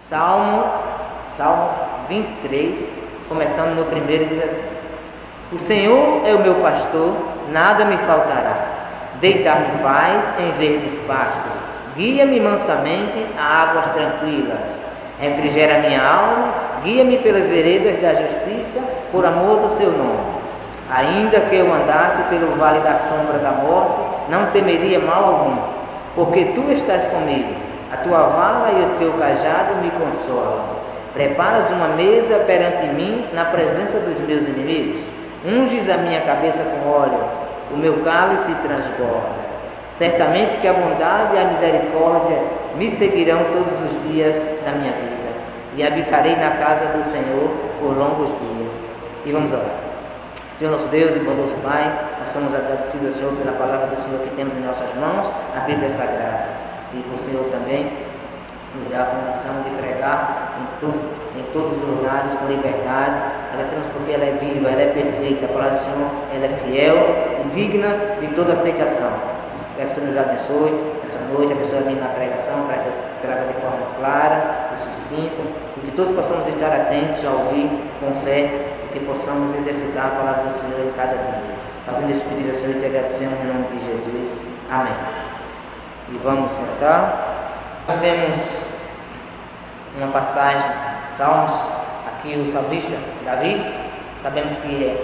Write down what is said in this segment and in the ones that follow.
Salmo 23, começando no primeiro, diz assim: O Senhor é o meu pastor, nada me faltará. Deitar-me faz em verdes pastos, guia-me mansamente a águas tranquilas. Refrigera minha alma, guia-me pelas veredas da justiça, por amor do seu nome. Ainda que eu andasse pelo vale da sombra da morte, não temeria mal algum, porque tu estás comigo. A tua vara e o teu cajado me consolam. Preparas uma mesa perante mim na presença dos meus inimigos. Unges a minha cabeça com óleo, o meu cálice transborda. Certamente que a bondade e a misericórdia me seguirão todos os dias da minha vida, e habitarei na casa do Senhor por longos dias. E vamos orar. Senhor nosso Deus e bondoso Pai, nós somos agradecidos ao Senhor pela palavra do Senhor que temos em nossas mãos, a Bíblia Sagrada. E por Senhor também nos dá a condição de pregar em todos os lugares com liberdade. Agradecemos porque ela é viva, ela é perfeita, a palavra do Senhor ela é fiel e digna de toda aceitação. Peço que nos abençoe essa noite, abençoe a mim na pregação, para que eu traga de forma clara e sucinta, e que todos possamos estar atentos a ouvir com fé, e que possamos exercitar a palavra do Senhor em cada dia. Fazendo esse pedido ao Senhor e te agradecemos em nome de Jesus. Amém. E vamos sentar. Nós temos uma passagem de Salmos, aqui o salmista Davi. Sabemos que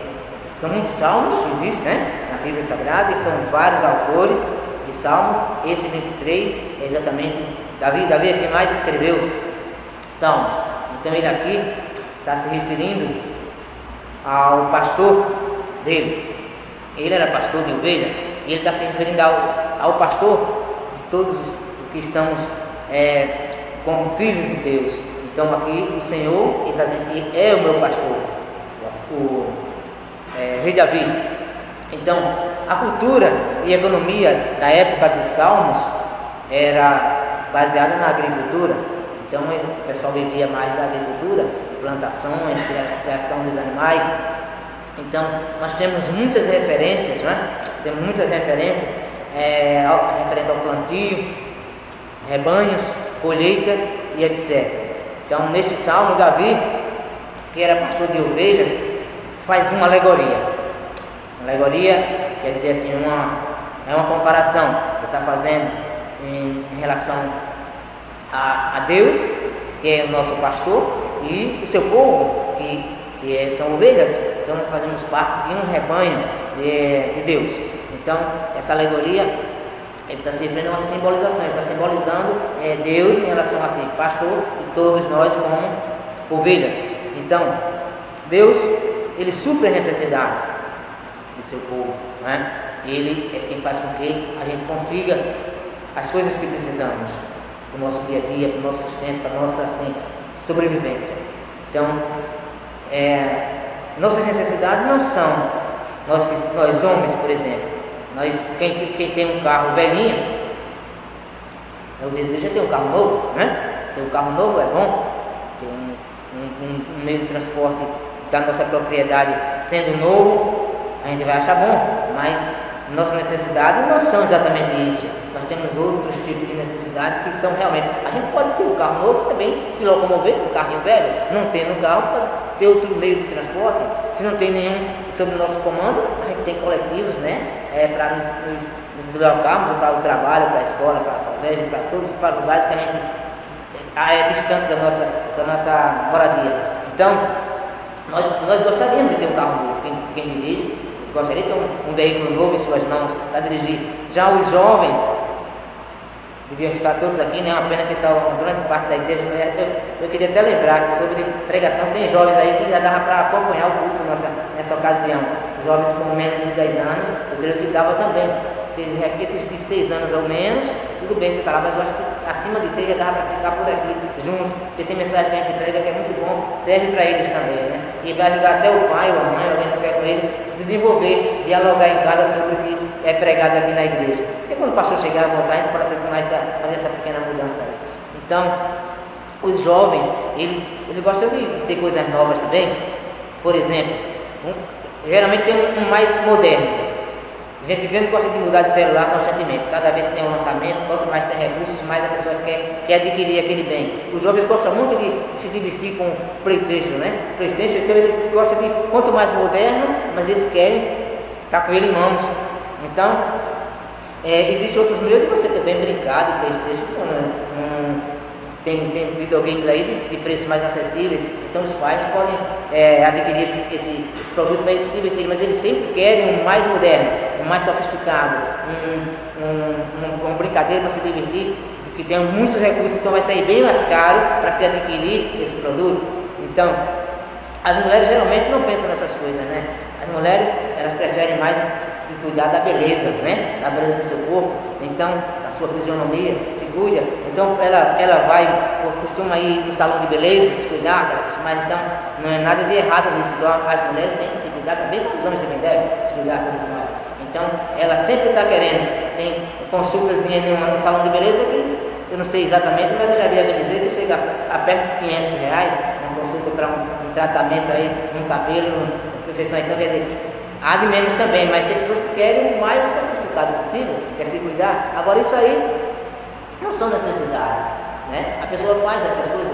são muitos salmos que existem, né, na Bíblia Sagrada, e são vários autores de salmos. Esse 23 é exatamente Davi é quem mais escreveu salmos. Então ele aqui está se referindo ao pastor dele. Ele era pastor de ovelhas, e ele está se referindo ao pastor de todos os que estamos como filhos de Deus. Então aqui o Senhor, ele está dizendo que é o meu pastor, o rei Davi. Então a cultura e a economia da época dos salmos era baseada na agricultura. Então o pessoal vivia mais da agricultura, plantações, criação dos animais. Então nós temos muitas referências, né? Temos muitas referências referente ao plantio, rebanhos, colheita e etc. Então neste salmo Davi, que era pastor de ovelhas, faz uma alegoria. Alegoria quer dizer assim, é uma comparação que está fazendo em relação a Deus, que é o nosso pastor, e o seu povo, que são ovelhas. Então nós fazemos parte de um rebanho de Deus. Então essa alegoria, ele está se referindo a uma simbolização, ele está simbolizando Deus em relação a si, pastor, e todos nós como ovelhas. Então Deus, ele supre as necessidades do seu povo, né? Ele é quem faz com que a gente consiga as coisas que precisamos para o nosso dia a dia, para o nosso sustento, para a nossa sobrevivência. Então nossas necessidades não são nós homens, por exemplo, quem tem um carro velhinho, o desejo é ter um carro novo, né? Ter um carro novo é bom, ter um meio de transporte da nossa propriedade sendo novo, a gente vai achar bom, mas nossas necessidades não são exatamente isso. Nós temos outros tipos de necessidades que são realmente. A gente pode ter um carro novo também, se locomover com um carrinho velho, não tendo carro, pode ter outro meio de transporte. Se não tem nenhum sob o nosso comando, a gente tem coletivos, né? Para nos deslocarmos para o trabalho, para a escola, para o colégio, para lugares que a gente é distante da nossa moradia. Então, nós gostaríamos de ter um carro novo. Quem dirige gostaria de ter um veículo novo em suas mãos para dirigir. Já os jovens deviam estar todos aqui, né? É uma pena que está uma grande parte da igreja. Eu queria até lembrar que sobre pregação tem jovens aí que já dava para acompanhar o culto nessa ocasião. Os jovens com menos de 10 anos, eu creio que dava também. Esses de 6 anos ou menos, tudo bem ficar lá, mas eu acho que acima de 6 já dava para ficar por aqui juntos, porque tem mensagem que a gente prega que é muito bom, serve para eles também, né? E vai ajudar até o pai ou a mãe, alguém que estiver com ele, desenvolver, dialogar em casa sobre o que é pregado aqui na igreja. E quando o pastor chegar e voltar, a gente pode fazer essa pequena mudança aí. Então, os jovens, eles gostam de ter coisas novas também. Por exemplo, geralmente tem um mais moderno. A gente vê que gosta de mudar de celular constantemente. Cada vez que tem um lançamento, quanto mais tem recursos, mais a pessoa quer adquirir aquele bem. Os jovens gostam muito de se divertir com PlayStation, né? PlayStation, então ele gosta de quanto mais moderno, mas eles querem estar com ele em mãos. Então, existem outros meios de você também brincar de PlayStation. Tem videogames aí de preços mais acessíveis, então os pais podem adquirir esse produto para eles se divertirem, mas eles sempre querem um mais moderno, um mais sofisticado, uma brincadeira para se divertir, que tem muitos recursos, então vai sair bem mais caro para se adquirir esse produto. Então, as mulheres geralmente não pensam nessas coisas, né? As mulheres, elas preferem mais se cuidar da beleza, né? Da beleza do seu corpo, então, da sua fisionomia, se cuida. Então, ela costuma ir no salão de beleza, se cuidar, mas então, não é nada de errado nisso. Então, as mulheres têm que se cuidar também, como os homens também devem se cuidar tudo mais. Então, ela sempre está querendo, tem consultazinha no salão de beleza que eu não sei exatamente, mas eu já vi alguém dizer que chega a perto de R$500, uma consulta para um tratamento aí, um cabelo, uma perfeição. Então, quer dizer, há de menos também, mas tem pessoas que querem o mais sofisticado possível, quer se cuidar. Agora, isso aí não são necessidades, né? A pessoa faz essas coisas,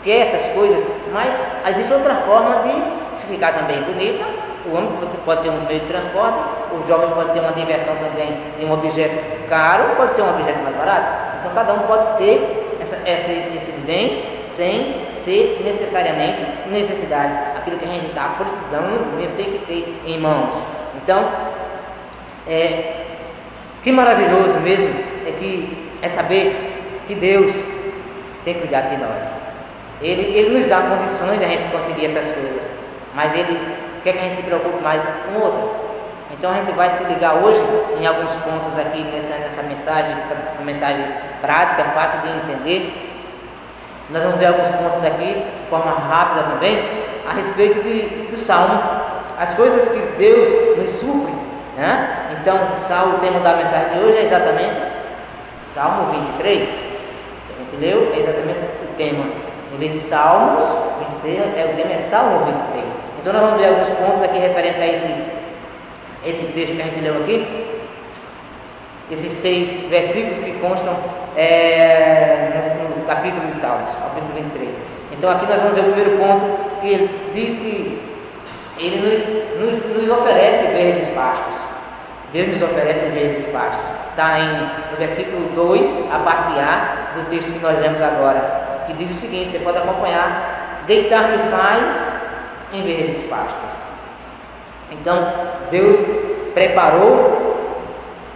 quer essas coisas, mas existe outra forma de se ficar também bonita. O homem pode ter um meio de transporte, o jovem pode ter uma diversão também de um objeto caro, pode ser um objeto mais barato. Então, cada um pode ter esses bens sem ser necessariamente necessidades. Aquilo que a gente está precisando mesmo tem que ter em mãos. Então, que maravilhoso mesmo é saber que Deus tem cuidado de nós. Ele nos dá condições de a gente conseguir essas coisas, mas Ele quer que a gente se preocupe mais com outras. Então a gente vai se ligar hoje em alguns pontos aqui nessa mensagem, uma mensagem prática, fácil de entender. Nós vamos ver alguns pontos aqui, de forma rápida também, a respeito do Salmo, as coisas que Deus nos supre, né? Então, o tema da mensagem de hoje é exatamente Salmo 23. A gente leu, é exatamente o tema. Em vez de Salmos 23, o tema é Salmo 23. Então nós vamos ver alguns pontos aqui referentes a esse texto que a gente leu aqui, esses 6 versículos que constam no capítulo de Salmos, capítulo 23. Então aqui nós vamos ver o primeiro ponto, que ele diz que ele nos oferece verdes pastos. Deus nos oferece verdes pastos. Está no versículo 2, a parte A do texto que nós lemos agora, que diz o seguinte, você pode acompanhar: deitar-me faz em verdes pastos. Então, Deus preparou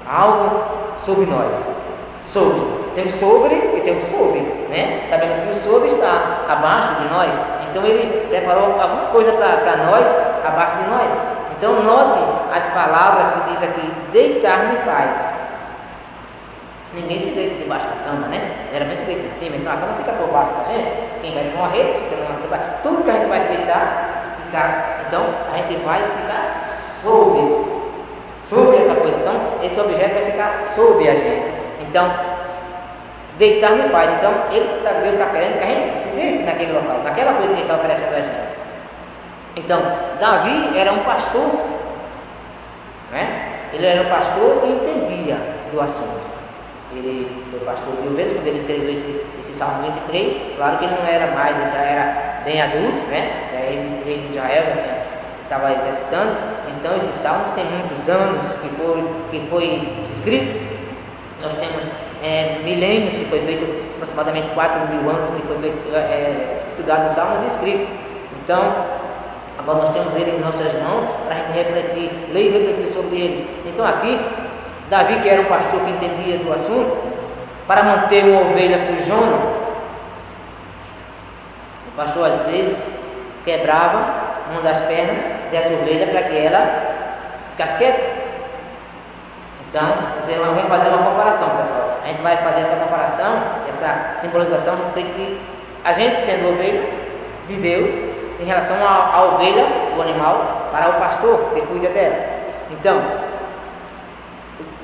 algo sobre nós. Tem o sobre e tem o sobre, né? Sabemos que o sobre está abaixo de nós. Então, Ele preparou alguma coisa para nós, abaixo de nós. Então, note as palavras que diz aqui: deitar-me faz. Ninguém se deita debaixo da cama, né? Geralmente se deita em cima, então a cama fica por baixo, tá vendo? Quem vai morrer fica por baixo. Tudo que a gente vai se deitar, então a gente vai ficar sobre essa coisa. Então, esse objeto vai ficar sobre a gente. Então, deitar me faz. Então, Deus está querendo que a gente se deite naquele local, naquela coisa que Ele está oferecendo a gente. Então, Davi era um pastor, né? Ele era um pastor e entendia do assunto. Ele foi pastor de ovelhas quando ele escreveu esse Salmo 23. Claro que ele não era mais, ele já era bem adulto, né? Rei de Israel, estava exercitando. Então esses salmos têm muitos anos que foi escrito. Nós temos milênios que foi feito, aproximadamente 4.000 anos que foi feito, estudado os salmos e escrito. Então agora nós temos ele em nossas mãos para a gente refletir, ler e refletir sobre eles. Então aqui Davi, que era um pastor que entendia do assunto, para manter uma ovelha fujona, o pastor às vezes quebrava uma das pernas dessa ovelha para que ela ficasse quieta. Então, vamos fazer uma comparação, pessoal. A gente vai fazer essa comparação, essa simbolização a respeito de a gente sendo ovelhas de Deus em relação à ovelha, o animal, para o pastor que cuida delas. Então,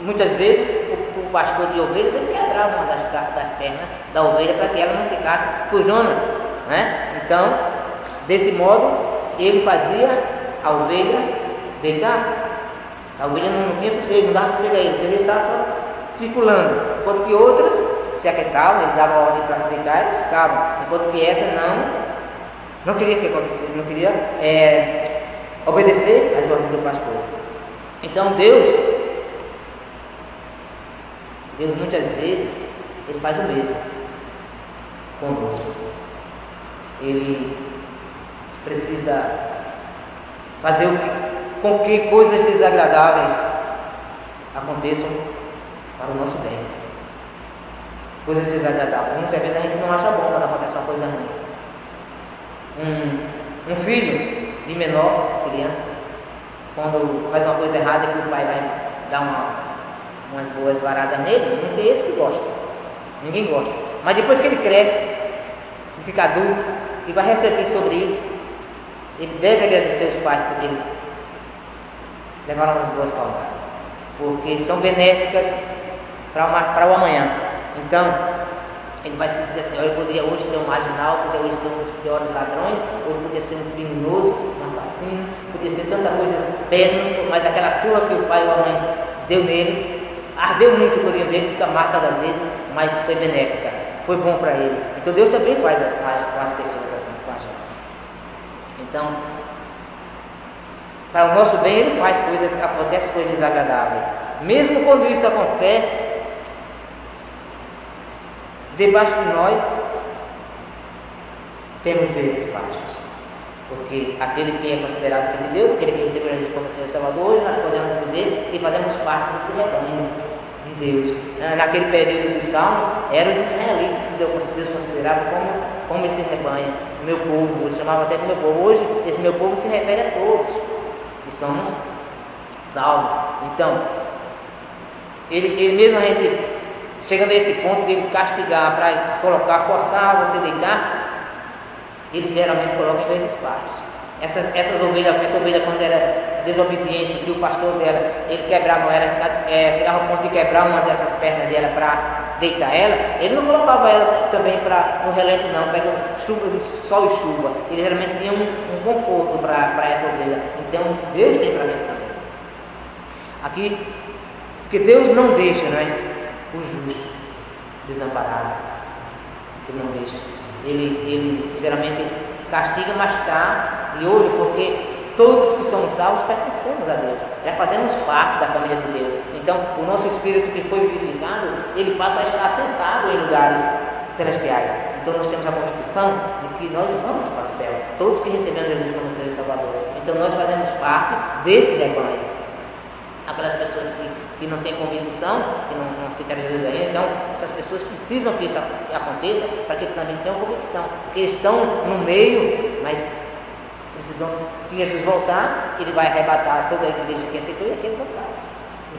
muitas vezes o pastor de ovelhas ele quebrava uma das pernas da ovelha para que ela não ficasse fujona, né? Então, desse modo, ele fazia a ovelha deitar. A ovelha não tinha sossego, não dava sossego a ele, porque ele estava só circulando. Enquanto que outras se aquietavam, ele dava ordem para se deitar, eles ficavam. Enquanto que essa não queria que acontecesse, não queria obedecer às ordens do pastor. Então Deus muitas vezes, Ele faz o mesmo conosco. Ele precisa fazer com que coisas desagradáveis aconteçam para o nosso bem. Coisas desagradáveis. Muitas vezes a gente não acha bom quando acontece uma coisa ruim. Um filho de menor, criança, quando faz uma coisa errada que o pai vai dar umas boas varadas nele, não tem esse que gosta. Ninguém gosta. Mas depois que ele cresce, fica adulto e vai refletir sobre isso, ele deve agradecer os pais porque eles levaram umas boas palmadas, porque são benéficas para o amanhã. Então, ele vai se dizer assim: eu poderia hoje ser um marginal, poderia hoje ser um dos piores ladrões, hoje poderia ser um criminoso, um assassino, poderia ser tantas coisas péssimas, mas aquela surra que o pai ou a mãe deu nele, ardeu muito o corinho dele, fica marcas às vezes, mas foi benéfica, foi bom para ele. Então Deus também faz com as pessoas assim, com a gente. Então, para o nosso bem, Ele faz acontecem coisas desagradáveis. Mesmo quando isso acontece, debaixo de nós temos verdes pastos. Porque aquele que é considerado filho de Deus, aquele que recebeu Jesus como Senhor e Salvador, hoje nós podemos dizer que fazemos parte desse rebanho de Deus. Naquele período dos Salmos, eram os israelitas que Deus considerava como esse rebanho, meu povo. Ele chamava até de meu povo. Hoje, esse meu povo se refere a todos que somos salvos. Então, ele mesmo, a gente chegando a esse ponto de ele castigar para forçar você a deitar, ele geralmente coloca em verdes pastos. Essa ovelha, quando era desobediente, que o pastor dela, ele quebrava ela, chegava ao ponto de quebrar uma dessas pernas dela para deitar ela, ele não colocava ela também no relento não, pegando chuva de sol e chuva. Ele geralmente tinha um conforto para essa ovelha. Então Deus tem para a gente também. Aqui, porque Deus não deixa, não é, o justo desamparado. Ele não deixa. Ele geralmente castiga, mas está de olho, porque todos que somos salvos pertencemos a Deus, já fazemos parte da família de Deus. Então, o nosso espírito que foi vivificado, ele passa a estar assentado em lugares celestiais. Então, nós temos a convicção de que nós vamos para o céu, todos que recebemos Jesus como Senhor e Salvador. Então, nós fazemos parte desse rebanho. Aquelas pessoas que não têm convicção, que não aceitaram Jesus ainda, então essas pessoas precisam que isso aconteça para que também tenham convicção, porque eles estão no meio, mas precisam, se Jesus voltar, ele vai arrebatar toda a igreja que aceitou e aquele voltar.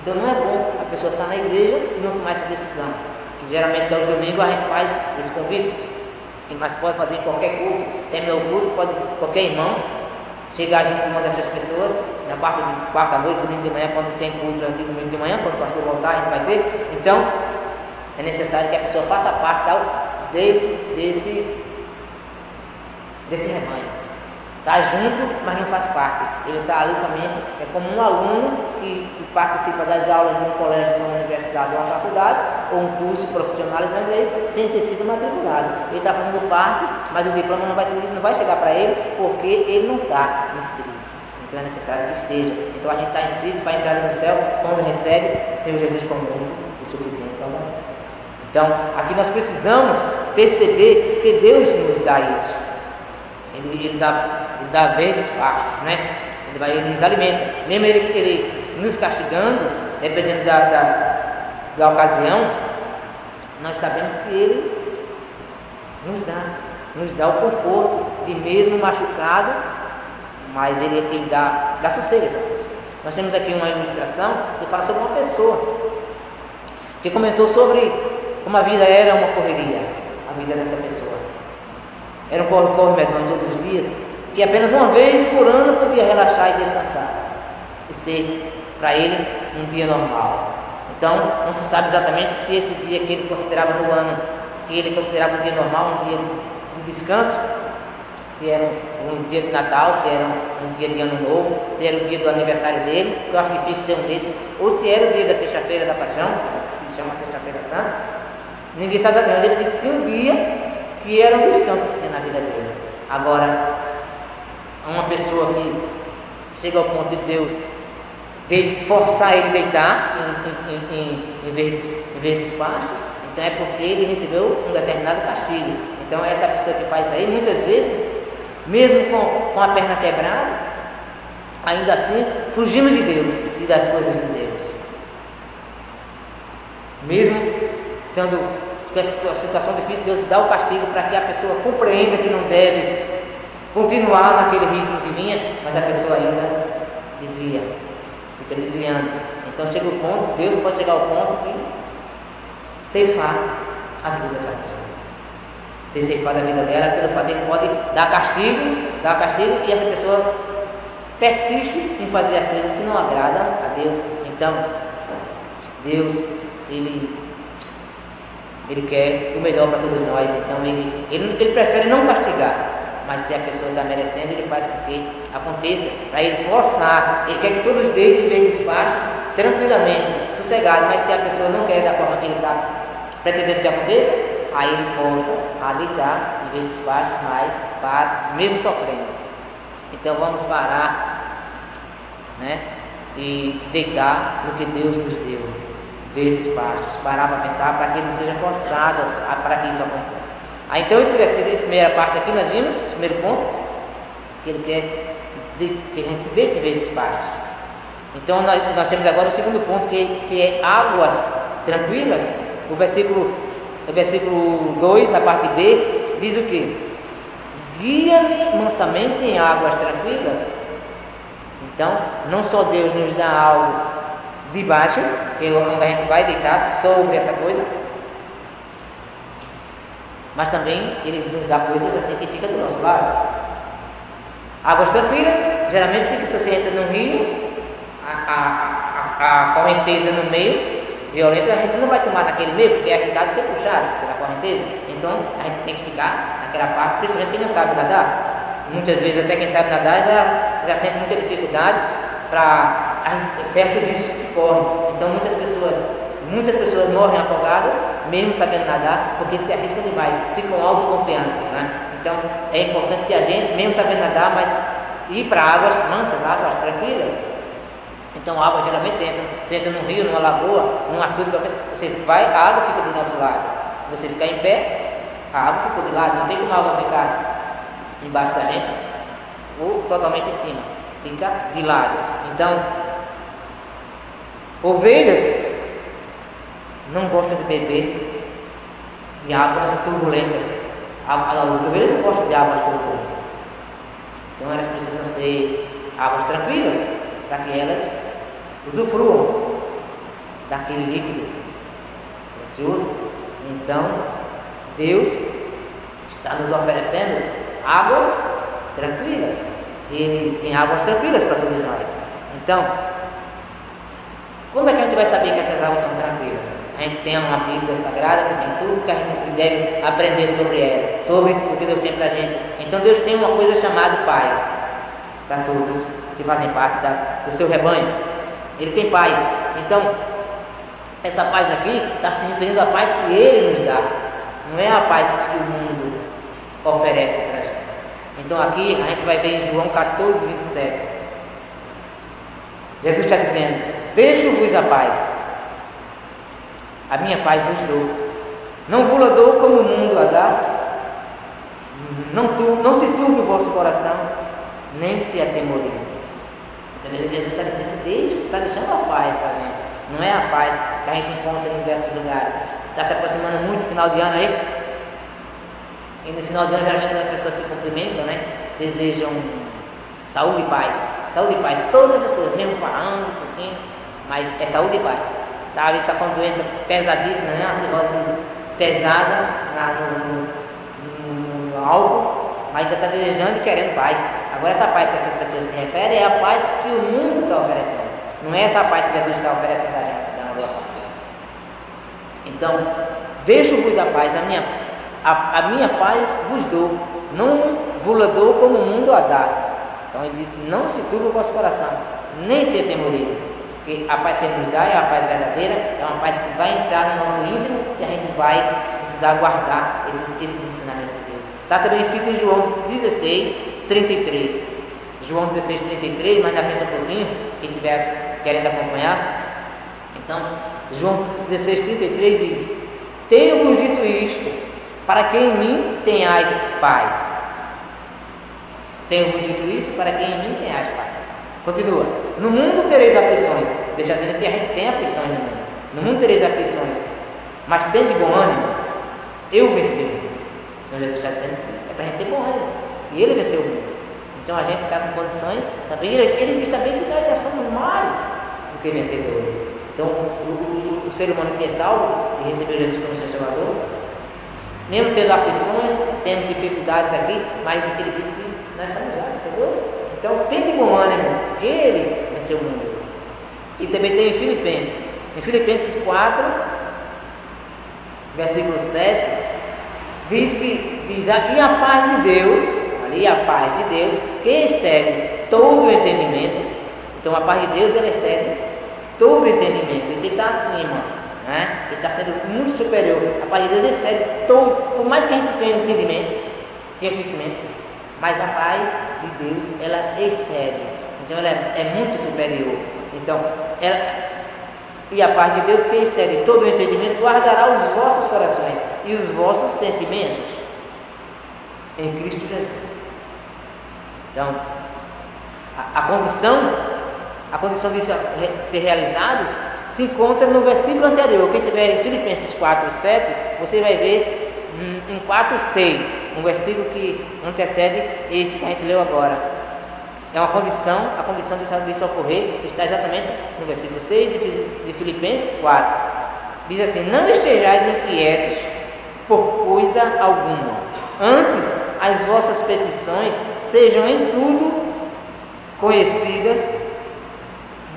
Então não é bom a pessoa estar na igreja e não tomar essa decisão, que geralmente todo domingo a gente faz esse convite, mas pode fazer em qualquer culto. Terminou o culto, pode qualquer irmão chegar junto com uma dessas pessoas na quarta-noite, domingo de manhã, quando tem culto aqui domingo de manhã, quando o pastor voltar, a gente vai ter. Então, é necessário que a pessoa faça parte desse rebanho. Está junto, mas não faz parte. Ele está ali somente, é como um aluno que participa das aulas de um colégio, de uma universidade ou uma faculdade, ou um curso profissionalizante aí, sem ter sido matriculado. Ele está fazendo parte, mas o diploma não vai chegar para ele, porque ele não está inscrito. Então é necessário que esteja. Então a gente está inscrito para entrar no céu quando recebe Senhor Jesus como único e suficiente Salvador. Então, aqui nós precisamos perceber que Deus nos dá isso. Ele dá verdes pastos, né? Ele nos alimenta. Mesmo ele nos castigando, dependendo da ocasião, nós sabemos que Ele nos dá o conforto de mesmo machucado, mas Ele dá sossego a essas pessoas. Nós temos aqui uma ilustração que fala sobre uma pessoa que comentou sobre como a vida era uma correria, a vida dessa pessoa. Era um corre medonho todos os dias, que apenas uma vez por ano podia relaxar e descansar, e ser para ele um dia normal. Então, não se sabe exatamente se esse dia que ele considerava no ano, que ele considerava um dia normal, um dia de descanso, se era um dia de Natal, se era um dia de Ano Novo, se era o dia do aniversário dele, que eu acho difícil ser um desses, ou se era o dia da Sexta-feira da Paixão, que se chama Sexta-feira Santa. Ninguém sabe, mas ele disse que tinha um dia que era um descanso que tinha na vida dele. Agora, uma pessoa que chega ao ponto de Deus de forçar ele a deitar em vez dos pastos, então é porque ele recebeu um determinado castigo. Então essa pessoa que faz isso aí, muitas vezes, mesmo com a perna quebrada, ainda assim fugimos de Deus e das coisas de Deus. Mesmo estando com essa situação difícil, Deus dá o castigo para que a pessoa compreenda que não deve continuar naquele ritmo que vinha, mas a pessoa ainda desvia, fica desviando. Então chega o ponto, Deus pode chegar ao ponto de ceifar a vida dessa pessoa. Ser ceifada a vida dela pelo fato de que ele pode dar castigo e essa pessoa persiste em fazer as coisas que não agradam a Deus. Então, Deus, Ele quer o melhor para todos nós. Então, ele prefere não castigar. Mas se a pessoa está merecendo, ele faz com que aconteça, para ele forçar. Ele quer que todos deitem em vez de despacho, tranquilamente, sossegado. Mas se a pessoa não quer da forma que ele está pretendendo que aconteça, aí ele força a deitar em vez de despacho, mas para, mesmo sofrendo. Então vamos parar, né, e deitar no que Deus nos deu, em vez de despachos. Parar para pensar, para que não seja forçado para que isso aconteça. Então essa primeira parte aqui nós vimos, o primeiro ponto, que ele quer que a gente se deite em vez de despachos. Então nós temos agora o segundo ponto, que é águas tranquilas. O versículo 2, na parte B, diz o que? Guia-me mansamente em águas tranquilas. Então, não só Deus nos dá algo de baixo, que é onde a gente vai deitar sobre essa coisa, mas também Ele nos dá coisas assim que fica do nosso lado. Águas tranquilas, geralmente que se você entra num rio, a correnteza no meio, violenta, a gente não vai tomar naquele meio, porque é arriscado ser puxado pela correnteza. Então a gente tem que ficar naquela parte, principalmente quem não sabe nadar. Muitas vezes até quem sabe nadar já sente muita dificuldade para certos riscos que correm. Então muitas pessoas morrem afogadas, mesmo sabendo nadar, porque se arriscam demais, ficam autoconfiantes, né? Então é importante que a gente, mesmo sabendo nadar, mas ir para águas mansas, águas tranquilas. Então a água geralmente você entra num rio, numa lagoa, num açude, você vai, a água fica do nosso lado. Se você ficar em pé, a água ficou de lado, não tem como a água ficar embaixo da gente ou totalmente em cima, fica de lado. Então, ovelhas não gostam de beber de águas turbulentas. As ovelhas não gostam de águas turbulentas. Então elas precisam ser águas tranquilas, para que elas usufruam daquele líquido precioso. Então, Deus está nos oferecendo águas tranquilas. Ele tem águas tranquilas para todos nós. Então, como é que a gente vai saber que essas águas são tranquilas? A gente tem uma Bíblia Sagrada que tem tudo que a gente deve aprender sobre ela, sobre o que Deus tem para a gente. Então, Deus tem uma coisa chamada paz para todos que fazem parte do seu rebanho. Ele tem paz. Então, essa paz aqui está se referindo à paz que Ele nos dá, não é a paz que o mundo oferece para a gente. Então aqui a gente vai ver em João 14, 27. Jesus está dizendo: deixo-vos a paz, a minha paz vos dou. Não vos dou como o mundo a dá. Não se turbe o vosso coração, nem se atemorize. Então Jesus está dizendo que Deus está deixando a paz para a gente. Não é a paz que a gente encontra em diversos lugares. Está se aproximando muito do final de ano aí. E no final de ano, geralmente, quando as pessoas se cumprimentam, né, desejam saúde e paz. Saúde e paz. Todas as pessoas, mesmo falando, curtindo, mas é saúde e paz. Às vezes está com uma doença pesadíssima, né, uma cirrose pesada no álcool, mas ainda está desejando e querendo paz. Agora, essa paz que essas pessoas se referem é a paz que o mundo está oferecendo. Não é essa paz que Jesus está oferecendo a gente, dando a paz. Então, deixo-vos a paz, a minha paz vos dou, não vos dou como o mundo a dá. Então ele diz que não se turbe o vosso coração, nem se atemorize. Porque a paz que ele nos dá é a paz verdadeira, é uma paz que vai entrar no nosso íntimo e a gente vai precisar guardar esses ensinamentos de Deus. Está também escrito em João 16, 33. João 16, 33, mais na frente um pouquinho, quem estiver querendo acompanhar. Então, João 16, 33 diz: tenho-vos dito isto, para que em mim tenhais paz. Tenho-vos dito isto, para que em mim tenhais paz. Continua: no mundo tereis aflições. Deixa dizendo que a gente tem aflições no mundo. No mundo tereis aflições, mas tende bom ânimo, eu venci o mundo. Então Jesus está dizendo que é para a gente ter bom ânimo, e ele venceu o mundo. Então a gente está com condições, também, ele diz também que nós já somos mais do que vencedores. Então o ser humano que é salvo e recebeu Jesus como seu Salvador, mesmo tendo aflições, tendo dificuldades aqui, mas ele disse que nós somos já vencedores. Então tem de bom ânimo, porque ele venceu o mundo. E também tem em Filipenses 4, versículo 7, diz e a paz de Deus, ali a paz de Deus, que excede todo o entendimento. Então a paz de Deus, ela excede todo o entendimento, ele está acima, né? Ele está sendo muito superior. A paz de Deus excede todo, por mais que a gente tenha entendimento, tenha conhecimento, mas a paz de Deus, ela excede, então ela é muito superior. Então, e a paz de Deus que excede todo o entendimento guardará os vossos corações e os vossos sentimentos em Cristo Jesus. Então, a condição disso ser realizado se encontra no versículo anterior. Quem tiver em Filipenses 4, 7, você vai ver em 4, 6, um versículo que antecede esse que a gente leu agora. É uma condição, a condição disso ocorrer está exatamente no versículo 6 de Filipenses 4. Diz assim: não estejais inquietos por coisa alguma, antes as vossas petições sejam em tudo conhecidas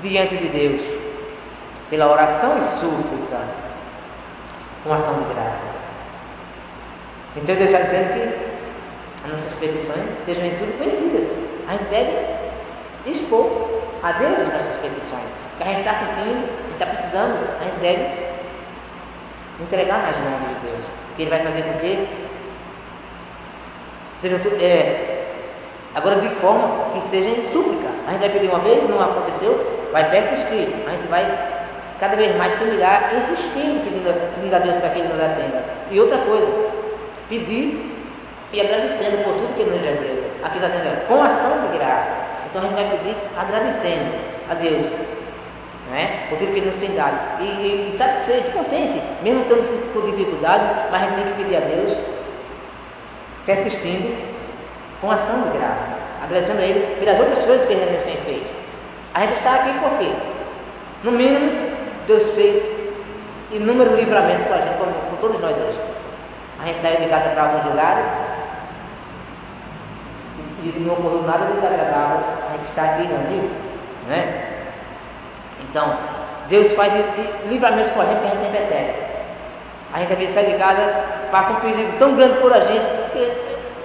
diante de Deus, pela oração e súplica, com ação de graças. Então Deus está dizendo que as nossas petições sejam em tudo conhecidas. A gente deve expor a Deus as nossas petições. O que a gente está sentindo, a gente está precisando, a gente deve entregar nas mãos de Deus. Que Ele vai fazer com que sejam tudo, agora de forma que seja em súplica. A gente vai pedir uma vez, não aconteceu, vai persistir. A gente vai cada vez mais se humilhar, insistindo, pedindo a Deus para que Ele nos atenda. E outra coisa, pedir e agradecendo por tudo que Ele nos já deu. Aqui está dizendo, com ação de graças. Então a gente vai pedir agradecendo a Deus, né, por tudo que Ele nos tem dado. E satisfeito, contente, mesmo estando com dificuldade, mas a gente tem que pedir a Deus, persistindo, com ação de graças, agradecendo a Ele pelas outras coisas que Ele nos tem feito. A gente está aqui por quê? No mínimo, Deus fez inúmeros livramentos com a gente, com todos nós hoje. A gente saiu de casa para alguns lugares e não ocorreu nada desagradável. A gente está aqui reunido, né? Então, Deus faz livramentos com a gente que a gente nem percebe. A gente às vezes sai de casa, passa um perigo tão grande por a gente, que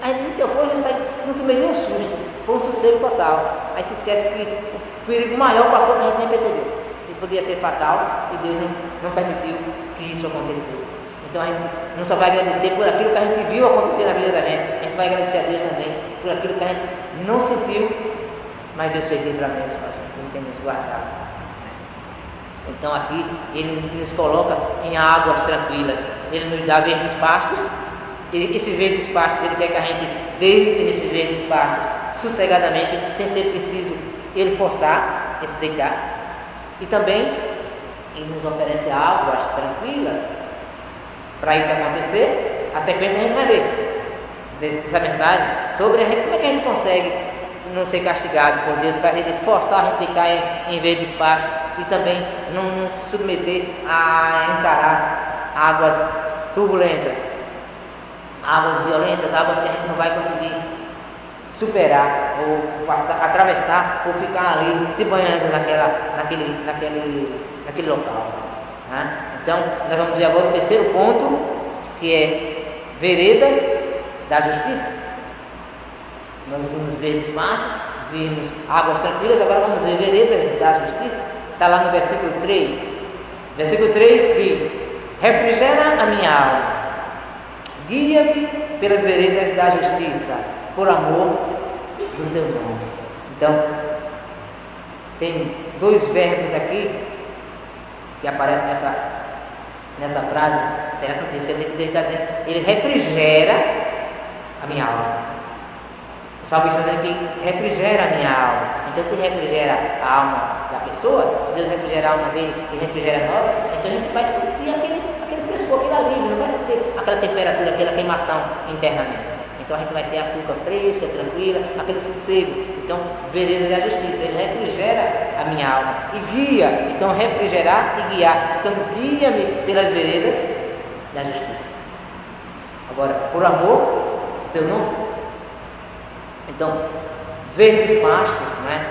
a gente diz que eu for, a gente não tomei nenhum susto, foi um sossego total. Aí se esquece que o perigo maior passou que a gente nem percebeu, que podia ser fatal, e Deus não permitiu que isso acontecesse. Então a gente não só vai agradecer por aquilo que a gente viu acontecer na vida da gente, a gente vai agradecer a Deus também por aquilo que a gente não sentiu, mas Deus fez livramentos com a gente, Ele tem nos guardado. Então aqui Ele nos coloca em águas tranquilas, Ele nos dá verdes pastos, e esses verdes pastos Ele quer que a gente deite nesses verdes pastos sossegadamente, sem ser preciso Ele forçar esse deitar. E também Ele nos oferece águas tranquilas. Para isso acontecer, a sequência a gente vai ver dessa mensagem sobre a gente, como é que a gente consegue não ser castigado por Deus, para Ele esforçar a gente ficar em verdes pastos e também não se submeter a encarar águas turbulentas, águas violentas, águas que a gente não vai conseguir superar ou atravessar ou ficar ali se banhando naquele local, né? Então nós vamos ver agora o terceiro ponto, que é veredas da justiça. Nós vimos verdes pastos, vimos águas tranquilas, agora vamos ver veredas da justiça. Está lá no versículo 3. Versículo 3 diz: refrigera a minha alma, guia-me pelas veredas da justiça, por amor do seu nome. Então, tem dois verbos aqui que aparecem nessa frase interessante. Quer dizer que Deus está dizendo, ele refrigera a minha alma. O salmista está dizendo que refrigera a minha alma. Então, se refrigera a alma da pessoa, se Deus refrigera a alma dele e refrigera a nossa, então a gente vai sentir aquele frescor, aquele alívio, não vai sentir aquela temperatura, aquela queimação internamente. Então a gente vai ter a cuca fresca, tranquila, aquele sossego. Então, veredas da justiça, ele refrigera a minha alma e guia. Então, refrigerar e guiar. Então, guia-me pelas veredas da justiça. Agora, por amor do seu nome. Então, verdes pastos, né?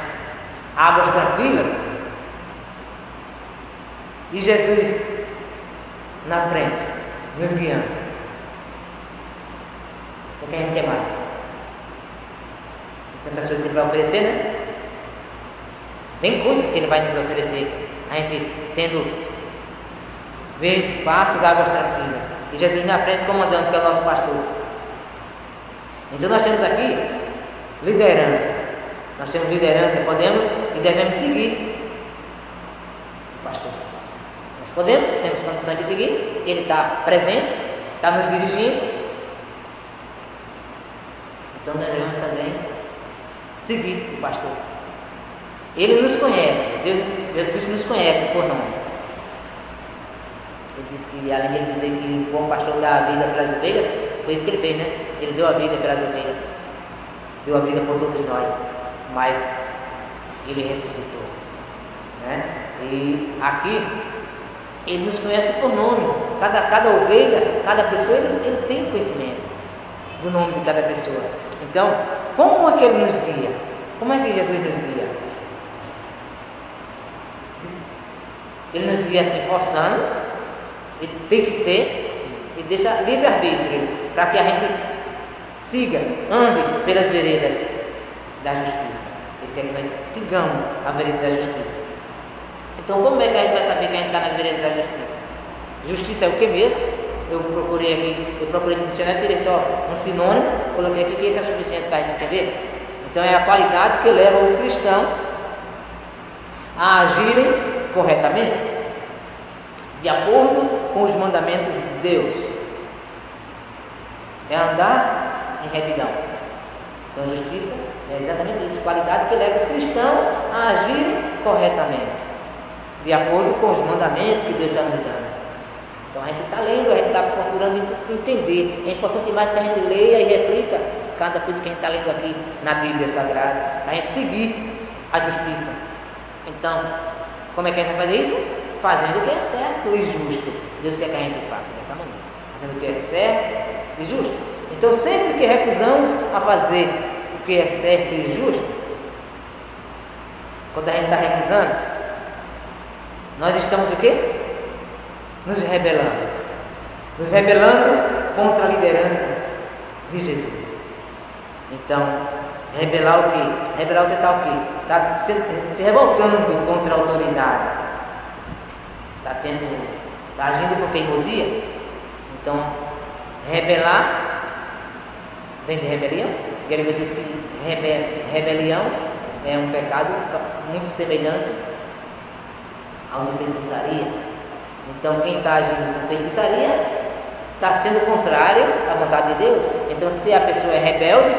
Águas tranquilas. E Jesus na frente, nos guiando. O que a gente quer mais? Tantas coisas que ele vai oferecer, né? Tem coisas que ele vai nos oferecer. A gente tendo verdes pastos, águas tranquilas. E Jesus na frente comandando, que é o nosso pastor. Então nós temos aqui liderança. Nós temos liderança, podemos e devemos seguir o pastor. Nós podemos, temos condições de seguir. Ele está presente, está nos dirigindo. Então devemos também seguir o pastor. Ele nos conhece, Jesus nos conhece por nome. Ele diz que, além de dizer que o bom pastor dá a vida pelas ovelhas, foi isso que ele fez, né? Ele deu a vida pelas ovelhas, deu a vida por todos nós, mas ele ressuscitou, né? E aqui ele nos conhece por nome. Cada ovelha, cada pessoa, ele tem conhecimento do nome de cada pessoa. Então, como é que ele nos guia? Como é que Jesus nos guia? Ele nos guia assim, forçando. Ele tem que ser, e deixa livre-arbítrio, para que a gente siga, ande pelas veredas da justiça. Ele quer que nós sigamos a vereda da justiça. Então, como é que a gente vai saber que a gente está nas veredas da justiça? Justiça é o que mesmo? Eu procurei no dicionário, tirei só um sinônimo, coloquei aqui que isso é suficiente para a gente entender. Então é a qualidade que leva os cristãos a agirem corretamente, de acordo com os mandamentos de Deus. É andar em retidão. Então justiça é exatamente isso, qualidade que leva os cristãos a agirem corretamente, de acordo com os mandamentos que Deus está nos dando. Então a gente está lendo, a gente está procurando entender. É importante mais que a gente leia e reflita cada coisa que a gente está lendo aqui na Bíblia Sagrada, para a gente seguir a justiça. Então, como é que a gente vai fazer isso? Fazendo o que é certo e justo. Deus quer que a gente faça dessa maneira, fazendo o que é certo e justo. Então, sempre que recusamos a fazer o que é certo e justo, quando a gente está recusando, nós estamos o quê? Nos rebelando contra a liderança de Jesus. Então, rebelar o quê? Rebelar você está o quê? Está se revoltando contra a autoridade, está agindo com teimosia. Então, rebelar vem de rebelião. A Bíblia diz que rebelião é um pecado muito semelhante ao de feitiçaria. Então, quem está agindo com feitiçaria está sendo contrário à vontade de Deus. Então, se a pessoa é rebelde,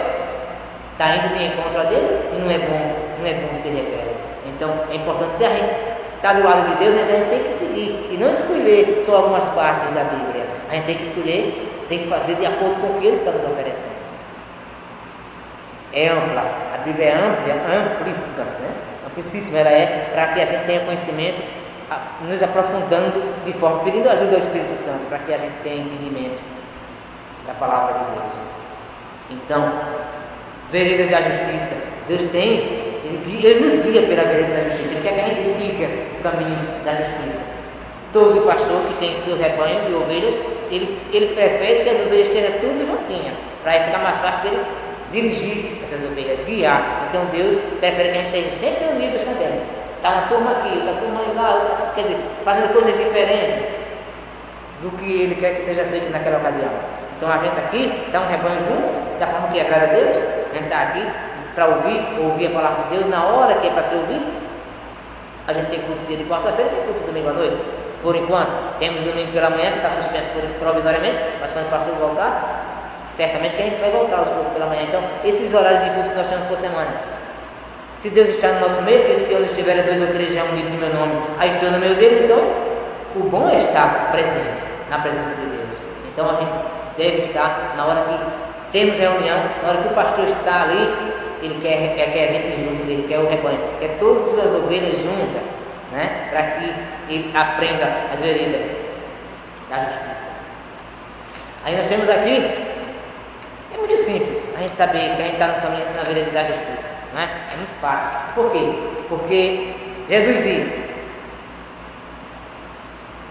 está indo de encontro a Deus, e não é bom ser rebelde. Então, é importante, se a gente está do lado de Deus, a gente tem que seguir e não escolher só algumas partes da Bíblia. A gente tem que escolher, tem que fazer de acordo com o que Ele está nos oferecendo. É ampla, a Bíblia é ampla, amplíssima, né? Amplíssima ela é, para que a gente tenha conhecimento, nos aprofundando de forma, pedindo ajuda ao Espírito Santo, para que a gente tenha entendimento da palavra de Deus. Então, vereda da justiça, Deus tem, Ele nos guia pela vereda da justiça. Ele quer que a gente siga o caminho da justiça. Todo pastor que tem seu rebanho de ovelhas ele prefere que as ovelhas estejam tudo juntinhas, para ficar mais fácil dele dirigir essas ovelhas, guiar. Então Deus prefere que a gente esteja sempre unidos também. Está uma turma aqui, outra turma lá, outra, quer dizer, fazendo coisas diferentes do que Ele quer que seja feito naquela ocasião. Então a gente aqui está um rebanho junto, da forma que agrada a Deus. A gente está aqui para ouvir a palavra de Deus na hora que é para se ouvir. A gente tem culto dia de quarta-feira, tem culto domingo à noite. Por enquanto, temos domingo pela manhã, que está suspenso provisoriamente, mas quando o pastor voltar, certamente que a gente vai voltar aos cultos pela manhã. Então, esses horários de culto que nós temos por semana, se Deus está no nosso meio, diz que onde estiverem 2 ou 3 reunidos em meu nome, aí estou no meio deles. Então, o bom é estar presente na presença de Deus. Então, a gente deve estar na hora que temos reunião, na hora que o pastor está ali, ele quer que a gente junto dele, quer o rebanho, quer todas as ovelhas juntas, né? Para que ele aprenda as veredas da justiça. Aí nós temos aqui, é muito simples a gente saber que a gente está nos caminhos na vereda da justiça, né? É muito fácil. Por quê? Porque Jesus diz,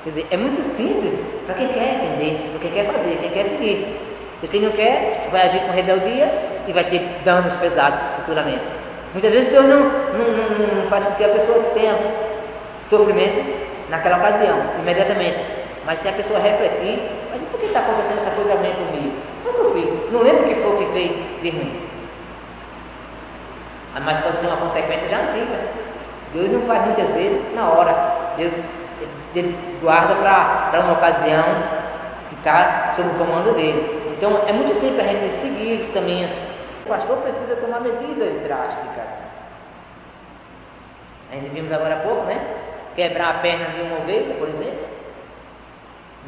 quer dizer, é muito simples para quem quer entender, para quem quer fazer, quem quer seguir. Porque quem não quer vai agir com rebeldia e vai ter danos pesados futuramente. Muitas vezes Deus não faz com que a pessoa tenha sofrimento naquela ocasião, imediatamente. Mas se a pessoa refletir, mas por que está acontecendo essa coisa ruim comigo? Foi o que eu fiz? Não lembro o que foi o que fez de ruim. Mas pode ser uma consequência já antiga. Deus não faz muitas vezes na hora. Deus ele guarda para uma ocasião que está sob o comando dele. Então é muito simples a gente seguir os caminhos. O pastor precisa tomar medidas drásticas. A gente vimos agora há pouco, né? Quebrar a perna de uma ovelha, por exemplo.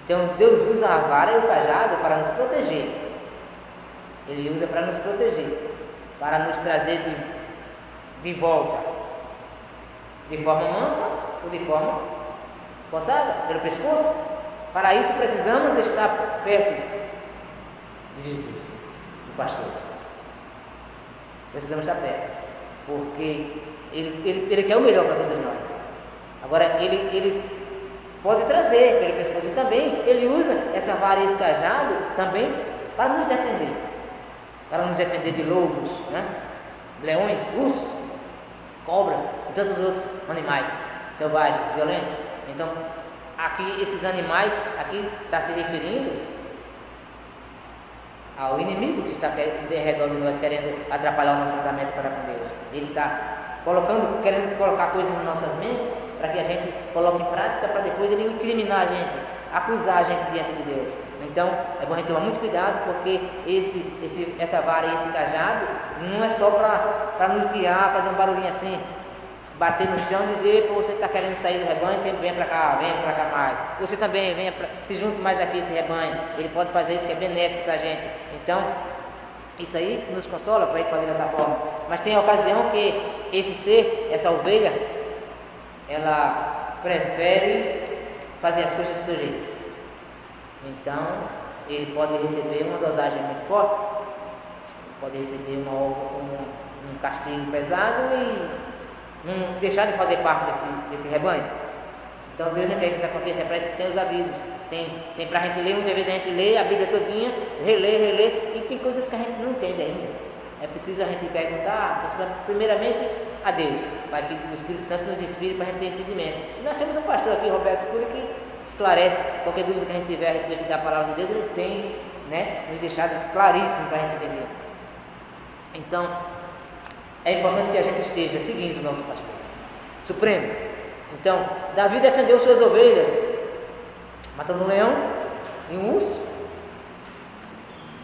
Então Deus usa a vara e o cajado para nos proteger. Ele usa para nos proteger, para nos trazer de volta, de forma mansa ou de forma forçada, pelo pescoço. Para isso precisamos estar perto de Jesus, do pastor. Precisamos estar perto, porque ele quer o melhor para todos nós. Agora, ele pode trazer pelo pescoço e também ele usa essa vara e esse cajado também para nos defender de lobos, né? Leões, ursos, cobras e tantos outros animais selvagens, violentos. Então, aqui esses animais, aqui está se referindo ao inimigo que está em redor de nós, querendo atrapalhar o nosso andamento para com Deus. Ele está querendo colocar coisas nas nossas mentes, para que a gente coloque em prática, para depois ele incriminar a gente, acusar a gente diante de Deus. Então, é bom a gente tomar muito cuidado, porque essa vara e esse cajado não é só para nos guiar, fazer um barulhinho assim, bater no chão e dizer, você está querendo sair do rebanho, então vem para cá mais. Você também se junte mais aqui esse rebanho. Ele pode fazer isso que é benéfico para a gente. Então, isso aí nos consola para ele fazer dessa forma. Mas tem a ocasião que esse ser, essa ovelha, ela prefere fazer as coisas do seu jeito. Então, ele pode receber uma dosagem muito forte, pode receber um castigo pesado e não deixar de fazer parte desse rebanho. Então Deus não quer que isso aconteça, é para isso que tem os avisos. Tem para a gente ler, muitas vezes a gente lê a Bíblia todinha, relê, e tem coisas que a gente não entende ainda. É preciso a gente perguntar, primeiramente, a Deus, para que o Espírito Santo nos inspire para a gente ter entendimento. E nós temos um pastor aqui, Roberto Cura, que esclarece qualquer dúvida que a gente tiver a respeito da palavra de Deus, ele tem, né, nos deixado claríssimo para a gente entender. Então, é importante que a gente esteja seguindo o nosso pastor supremo. Então, Davi defendeu suas ovelhas, matando um leão e um urso.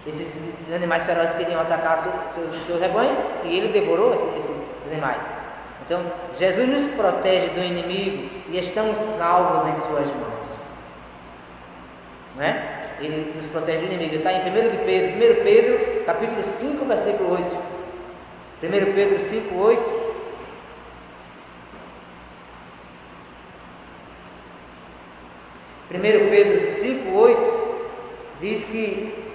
Esses animais ferozes queriam atacar seu rebanho, e ele devorou esses animais. Então, Jesus nos protege do inimigo e estamos salvos em suas mãos. Não é? Ele nos protege do inimigo. Está em 1 Pedro, capítulo 5, versículo 8. 1 Pedro 5, 8. Pedro 5, 8 diz que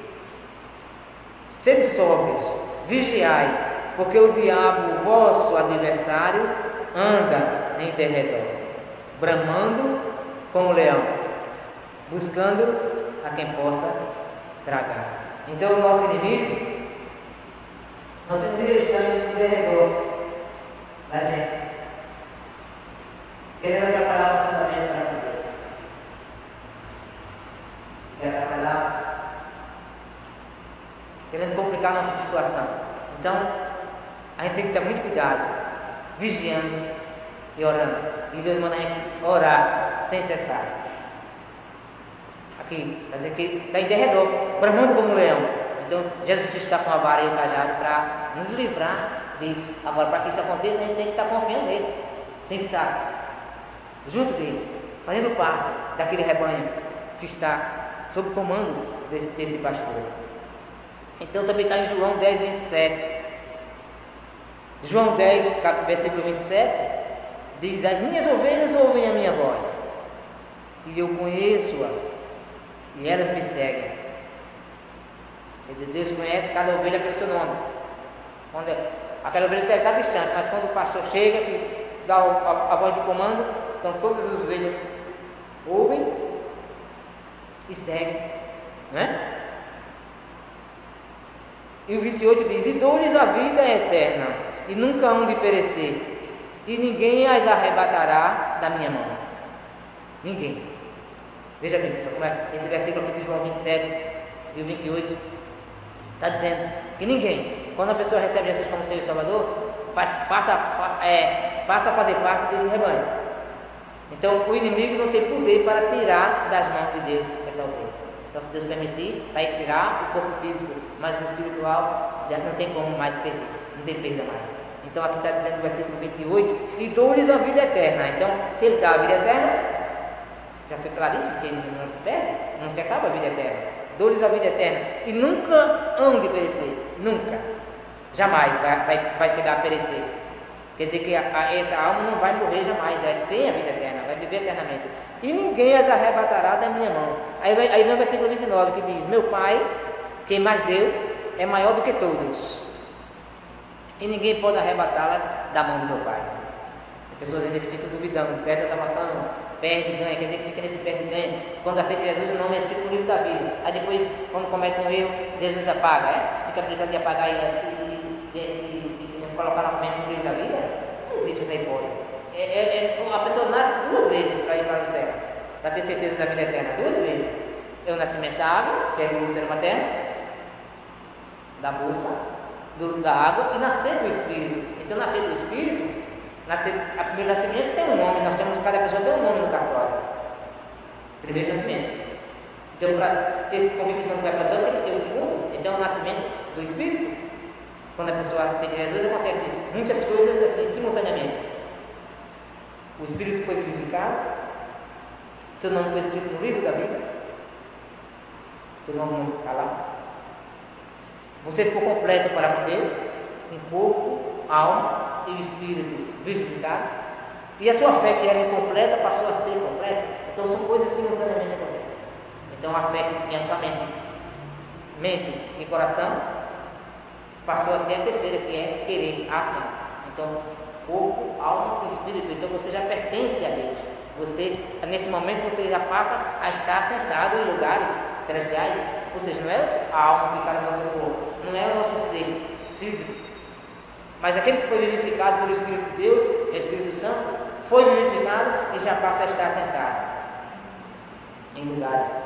sede sóbrios, vigiai, porque o diabo, vosso adversário, anda em derredor, bramando como leão, buscando a quem possa tragar. Então o nosso inimigo está em derredor da gente, querendo atrapalhar o nosso andamento para a Deus, querendo atrapalhar, querendo complicar a nossa situação. Então a gente tem que ter muito cuidado, vigiando e orando. E Deus manda a gente orar sem cessar. Aqui, está dizendo que está em derredor, bramando como um leão. Então, Jesus Cristo está com a vara e o cajado para nos livrar disso. Agora, para que isso aconteça, a gente tem que estar confiando nele. Tem que estar junto dele, fazendo parte daquele rebanho que está sob comando desse pastor. Então, também está em João 10, 27. João 10, versículo 27, diz: as minhas ovelhas ouvem a minha voz, e eu conheço-as, e elas me seguem. Quer dizer, Deus conhece cada ovelha pelo seu nome. Quando aquela ovelha está distante, mas quando o pastor chega e dá a voz de comando, então todas as ovelhas ouvem e seguem, não é? E o 28 diz: e dou-lhes a vida eterna, e nunca hão de perecer, e ninguém as arrebatará da minha mão. Ninguém. Veja bem, pessoal, como é esse versículo aqui de João 27 e o 28 está dizendo que ninguém, quando a pessoa recebe Jesus como Senhor e Salvador, passa a fazer parte desse rebanho. Então o inimigo não tem poder para tirar das mãos de Deus essa ovelha. Só se Deus permitir, vai tirar o corpo físico, mas o espiritual já não tem como mais perder, não tem perda mais. Então aqui está dizendo no versículo 28, e dou-lhes a vida eterna. Então, se ele dá a vida eterna, já foi claríssimo que ele não se perde, não se acaba a vida eterna. Dou-lhes a vida eterna, e nunca hão de perecer, nunca, jamais vai chegar a perecer. Quer dizer que essa alma não vai morrer jamais, já tem a vida eterna, vai viver eternamente. E ninguém as arrebatará da minha mão. Aí vem o versículo 29 que diz: meu Pai, quem mais deu, é maior do que todos, e ninguém pode arrebatá-las da mão do meu Pai. As pessoas ainda ficam duvidando, perde a salvação, perde e ganha, quer dizer que fica nesse perde e ganha. Quando aceita Jesus, não é escrito no livro da vida. Aí depois, quando comete um erro, Jesus apaga, fica brincando de apagar e colocar novamente no livro da vida. Não existe essa hipótese. A pessoa nasce duas vezes para ir para o céu, para ter certeza da vida eterna. Duas vezes. É o nascimento da água, que é do útero materno, da bolsa, da água, e nascer do Espírito. Então, nascer do Espírito, a primeiro nascimento tem um nome. Nós temos, cada pessoa tem um nome no cartório. Primeiro nascimento. Então, para ter convicção que a pessoa tem que ter o segundo. Então, o nascimento do Espírito. Quando a pessoa aceita Jesus, acontece muitas coisas assim, simultaneamente. O Espírito foi vivificado, seu nome foi escrito no livro da vida, seu nome não está lá. Você ficou completo para com Deus, em corpo, alma e Espírito vivificado, e a sua fé, que era incompleta, passou a ser completa. Então são coisas simultaneamente acontecem. Então a fé que tinha somente mente e coração passou a ter a terceira, que é querer, a ação. Então, corpo, alma e espírito. Então você já pertence a Deus. Você, nesse momento, você já passa a estar sentado em lugares celestiais. Ou seja, não é a alma que está no nosso corpo, não é o nosso ser físico, mas aquele que foi vivificado pelo Espírito de Deus, o Espírito Santo, foi vivificado e já passa a estar sentado em lugares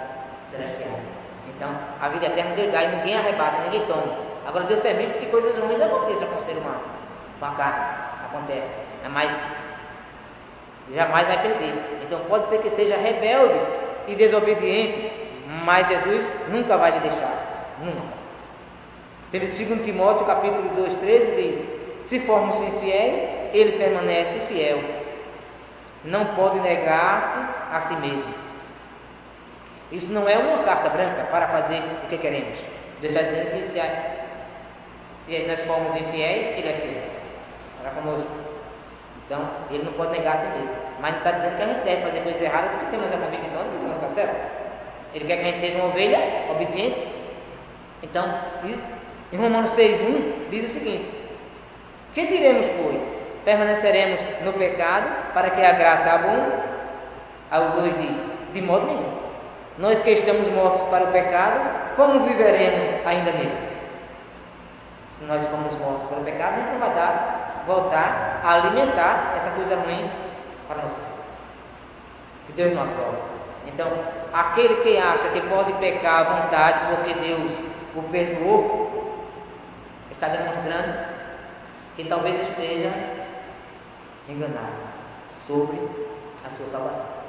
celestiais. Então, a vida eterna Deus dá e ninguém arrebata, ninguém toma. Agora, Deus permite que coisas ruins aconteçam com o ser humano, com a carne, acontece, mas jamais vai perder. Então, pode ser que seja rebelde e desobediente, mas Jesus nunca vai lhe deixar, nunca. 2 Timóteo capítulo 2, 13 diz: se formos infiéis, ele permanece fiel, não pode negar-se a si mesmo. Isso não é uma carta branca para fazer o que queremos. Deus está dizendo que se nós formos infiéis, ele é fiel para conosco. Então, ele não pode negar a si mesmo. Mas não está dizendo que a gente deve fazer coisas erradas porque temos a convicção de que vamos para o céu. Ele quer que a gente seja uma ovelha obediente. Então, em Romanos 6,1 diz o seguinte: que diremos, pois? Permaneceremos no pecado para que a graça abunde? Ao 2 diz: de modo nenhum. Nós que estamos mortos para o pecado, como viveremos ainda nele? Se nós formos mortos para o pecado, a gente não vai voltar a alimentar essa coisa ruim para a nossa vida, que Deus não aprova. Então, aquele que acha que pode pecar à vontade porque Deus o perdoou, está demonstrando que talvez esteja enganado sobre a sua salvação.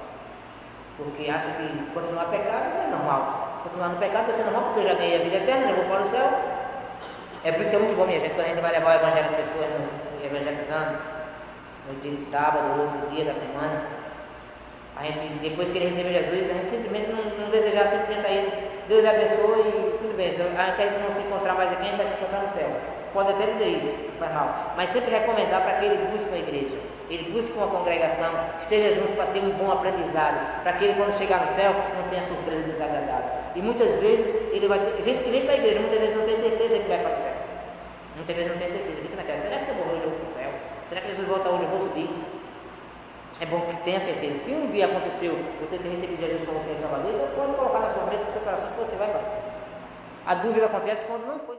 Porque acha que continuar pecado não é normal. Continuar no pecado vai ser normal porque eu já ganhei a vida eterna, já vou para o céu. É por isso que é muito bom, minha gente, quando a gente vai levar o evangelho às pessoas, evangelizando, no dia de sábado, ou outro dia da semana, a gente, depois que ele recebeu Jesus, a gente simplesmente não desejar simplesmente a ele, Deus lhe abençoe e tudo bem, a gente ainda não se encontrar mais aqui, a gente vai se encontrar no céu. Pode até dizer isso, não faz mal, mas sempre recomendar para que ele busque uma igreja, ele busque uma congregação, esteja junto para ter um bom aprendizado, para que ele, quando chegar no céu, não tenha surpresa desagradável. E muitas vezes ele vai ter gente que vem para a igreja, muitas vezes não tem certeza que vai para o céu. Muitas vezes não tem certeza, fica naquela, será que se eu morrer eu vou para o céu? Será que Jesus volta hoje eu vou subir? É bom que tenha certeza. Se um dia aconteceu, você ter recebido Jesus como Senhor e Salvador, então pode colocar na sua mente, no seu coração, que você vai para o céu. A dúvida acontece quando não foi.